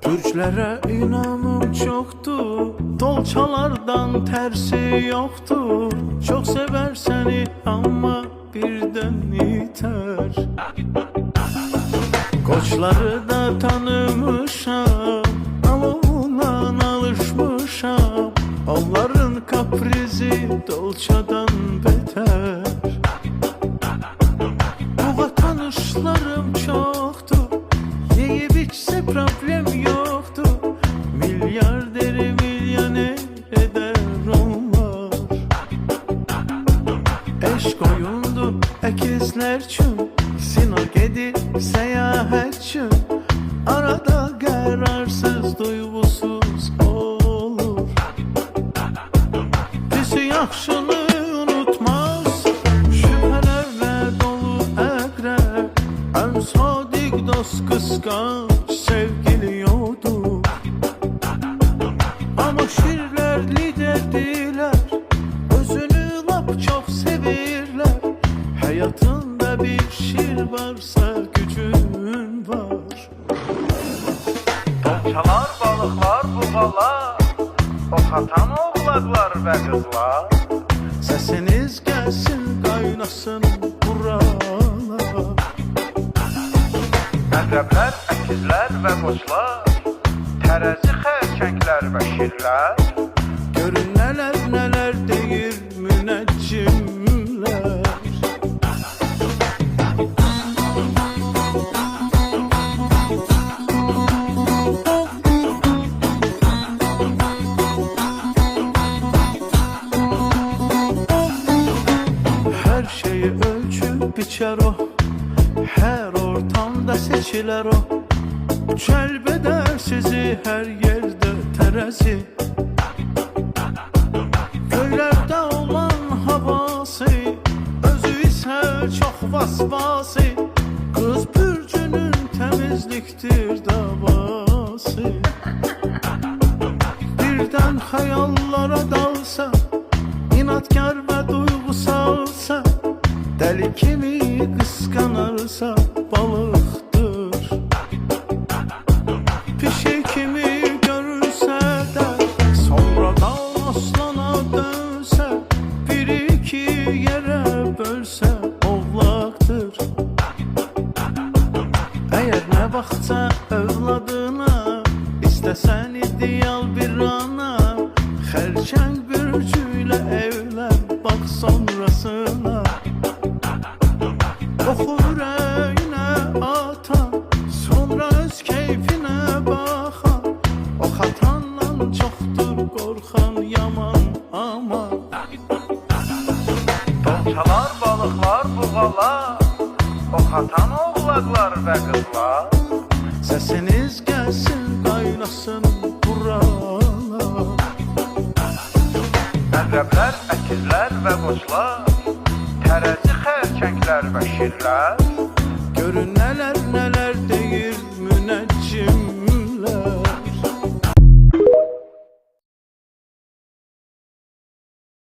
Türklərə inamım çoxdur, dolçalardan tərsi yoxdur. Çox sevər səni, amma birdən itər. Qoçları da tanımışam, alovundan alışmışam. Onların kaprizi dolçadan betər. Buğa tanışlarım çoxdur, yeyib içsə problem yoxdur. Milyarderi milyoner eder onlar. Eşq oyundu əkizlər üçün, sino gedir səyahət üçün. Arada qərarsız, duyğusuz olur. Bizi yaxşını unutmaz, şübhələrlə dolu əqrəb. Ən sadiq dost qısqanc sevgili yoxdur. Ama şirlər liderdirlər, özünü lap çox sevirlər. Həyatında bir şir varsa gücün var. Dolçalar, balıqlar, buğalar, oxatan oğlaqlar və qızlar. Səsiniz gəlsin, qaynasın buralar. Əqrəblər, əkizlər və qoçlar, tərəzi xərçənglər və şirlər. Görün nələr nələr deyir münəccimlər. Hər şeyi ölçüb biçər o, hər ortamda seçilər o. Cəlb eder sizi hər yerdə tərəzi. Göylərdə olan havası, özü isə çox vasvası. Qız bürcünün təmizlikdir davası. Birdən xəyallara dalsa, inadkar və duyğusalsa, dəli kimi qısqanarsa balıqdır. Pişik kimi görünsə də, sonradan aslana dönsə, bir iki yerə bölsə ovlaqdır. Əgər nə vaxtsa övladına istəsən ideal bir ana, xərçəng bürcüylə evlən, bax sonrasına. Oxu ürəyinə atan, sonra öz keyfinə baxan. Ox atandan çoxdur qorxan yaman aman. Dolçalar, balıqlar, buğalar, oxatan oğlaqlar və qızlar. Səsiniz gəlsin, qaynasın buralar. Əqrəblər, əkizlər və qoçlar, tərəzi xərçənglər və şirlər. Görün nələr